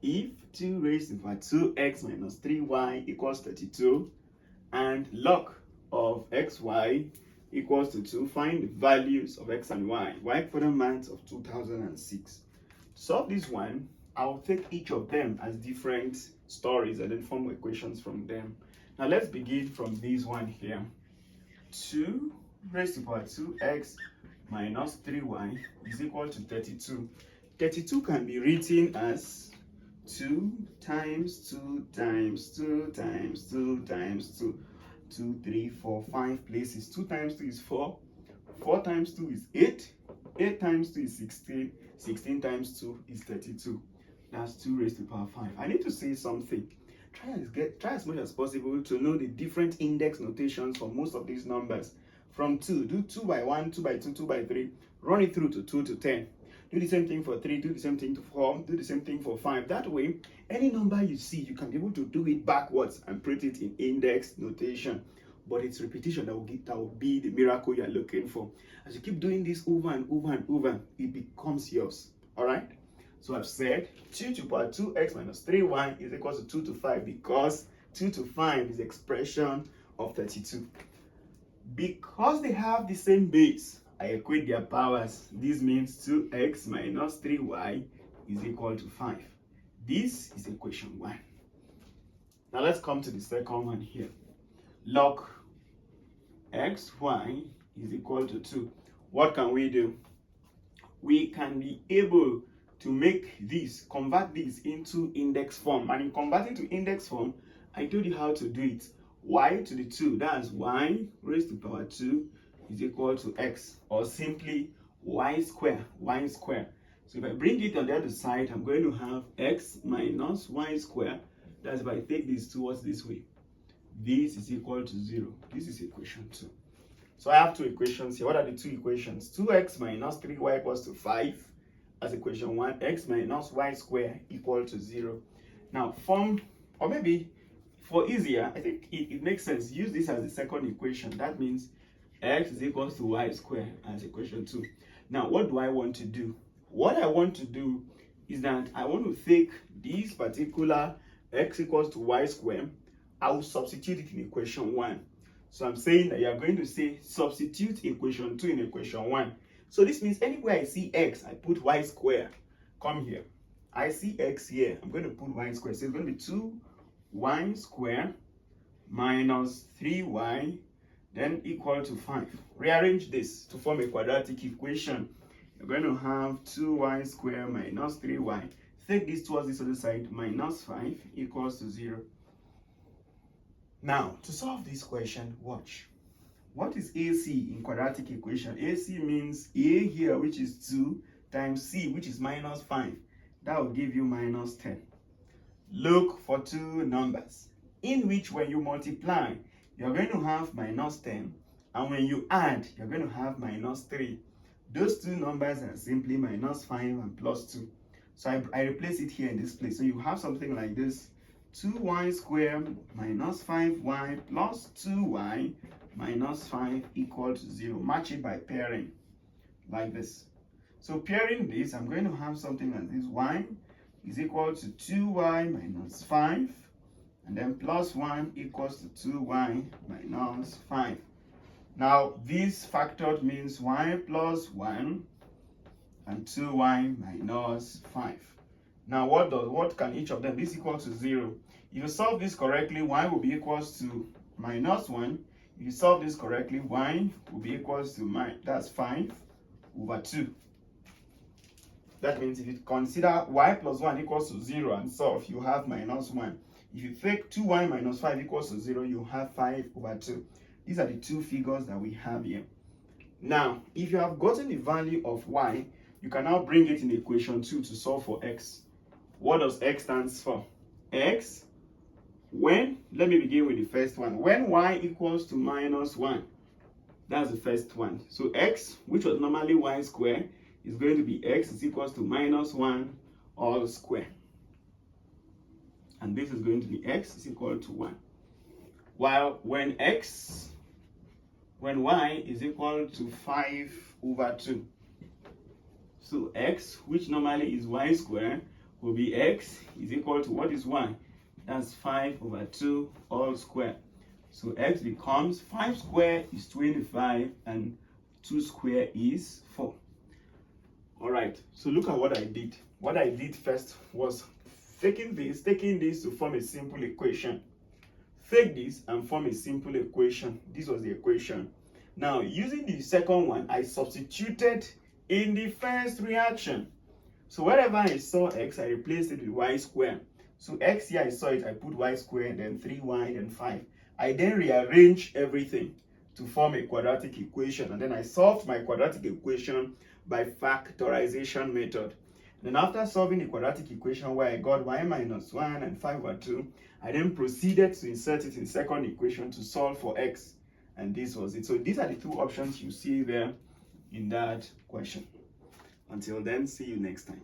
if 2 raised to the power 2x minus 3y equals 32 and log of xy equals to 2, find the values of x and y. Y for the month of 2006. To solve this one, I'll take each of them as different stories and then form equations from them. Now let's begin from this one here. 2 raised to the power 2x minus 3y is equal to 32. 32 can be written as 2 times 2 times 2 times 2 times 2. 2, 3, 4, 5 places. 2 times 2 is 4. 4 times 2 is 8. 8 times 2 is 16. 16 times 2 is 32. That's 2 raised to the power 5. I need to say something. Try as much as possible to know the different index notations for most of these numbers. From 2, do 2 by 1, 2 by 2, 2 by 3. Run it through to 2 to 10. Do the same thing for 3, do the same thing to 4, do the same thing for 5. That way, any number you see, you can be able to do it backwards and put it in index notation. But it's repetition that will be the miracle you're looking for. As you keep doing this over and over and over, it becomes yours. All right? So I've said 2 to the power 2x minus 3y is equal to 2 to 5 because 2 to 5 is the expression of 32. Because they have the same base, I equate their powers. This means 2x minus 3y is equal to 5. This is equation 1. Now let's come to the second one here. Log xy is equal to 2. What can we do? We can be able to make this, convert this into index form. And in converting to index form, I told you how to do it. Y to the 2, that's y raised to the power 2 is equal to x, or simply y square. So if I bring it on the other side, I'm going to have x minus y square. That's if I take this towards this way. This is equal to 0. This is equation 2. So I have two equations here. What are the two equations? 2x minus 3y equals to 5 as equation 1. X minus y square equal to 0. Now form, or maybe for easier, I think it makes sense. Use this as the second equation. That means x is equal to y square as equation 2. Now, what do I want to do? What I want to do is that I want to take this particular x equals to y square. I will substitute it in equation 1. So I'm saying that you are going to say substitute equation 2 in equation 1. So this means anywhere I see x, I put y square. Come here. I see x here. I'm going to put y square. So it's going to be 2y square minus 3y then equal to 5. Rearrange this to form a quadratic equation. You're going to have 2y square minus 3y. Take this towards this other side, minus 5 equals to 0. Now, to solve this question, watch. What is AC in quadratic equation? AC means A here, which is 2, times C, which is minus 5. That will give you minus 10. Look for two numbers in which when you multiply, you're going to have minus 10, and when you add, you're going to have minus 3. Those two numbers are simply minus 5 and plus 2. So I replace it here in this place. So you have something like this: 2y squared minus 5y plus 2y minus 5 equal to 0. Match it by pairing like this. So pairing this, I'm going to have something like this: y is equal to 2y minus 5, and then plus 1 equals to 2y minus 5. Now this factored means y plus 1 and 2y minus 5. Now what can each of them? This equals to 0. If you solve this correctly, y will be equals to minus 1. If you solve this correctly, y will be equals to that's 5 over 2. That means if you consider y plus 1 equals to 0 and solve, you have minus 1. If you take 2y minus 5 equals to 0, you have 5 over 2. These are the two figures that we have here. Now, if you have gotten the value of y, you can now bring it in equation 2 to solve for x. What does x stands for? X, let me begin with the first one. When y equals to minus 1, that's the first one. So x, which was normally y squared, is going to be x is equals to minus 1 all square. And this is going to be x is equal to 1. While when y is equal to 5 over 2. So x, which normally is y squared, will be x is equal to, what is y? That's 5/2 all square. So x becomes 5 square is 25 and 2 square is 4. All right, so look at what I did. What I did first was taking this to form a simple equation. Take this and form a simple equation. This was the equation. Now, using the second one, I substituted in the first reaction. So wherever I saw x, I replaced it with y squared. So x here, I saw it, I put y squared, then 3y, then 5. I then rearranged everything to form a quadratic equation, and then I solved my quadratic equation by factorization method. Then after solving the quadratic equation where I got y minus 1 and 5/2, I then proceeded to insert it in second equation to solve for x. And this was it. So these are the two options you see there in that question. Until then, see you next time.